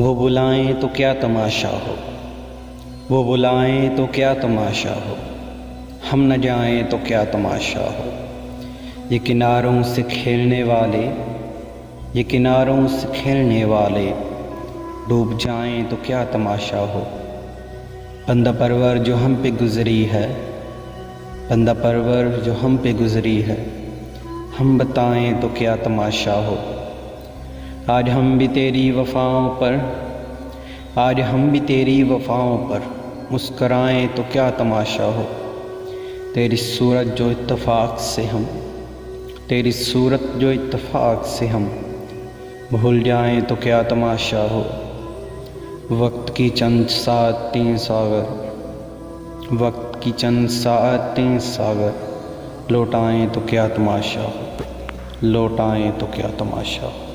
وہ بلائیں تو کیا تماشا ہو، وہ بلائیں تو کیا تماشا ہو، ہم نہ جائیں تو کیا تماشا ہو۔ یہ کناروں سے کھیلنے والے، یہ کناروں سے کھیلنے والے، ڈوب جائیں تو کیا تماشا ہو۔ بندہ پرور جو ہم پہ گزری ہے، بندہ پرور جو ہم پہ گزری ہے، ہم بتائیں تو کیا تماشا ہو۔ آج ہم بھی تیری وفاؤں پر، آج ہم بھی تیری وفاؤں پر مسکرائیں تو کیا تماشا ہو۔ تیری صورت جو اتفاق سے ہم، تیری صورت جو اتفاق سے ہم بھول جائیں تو کیا تماشا ہو۔ وقت کی چند ساعتیں ساغر، وقت کی چند ساعتیں ساغر لوٹائیں تو کیا تماشا ہو، لوٹائیں تو کیا تماشا ہو۔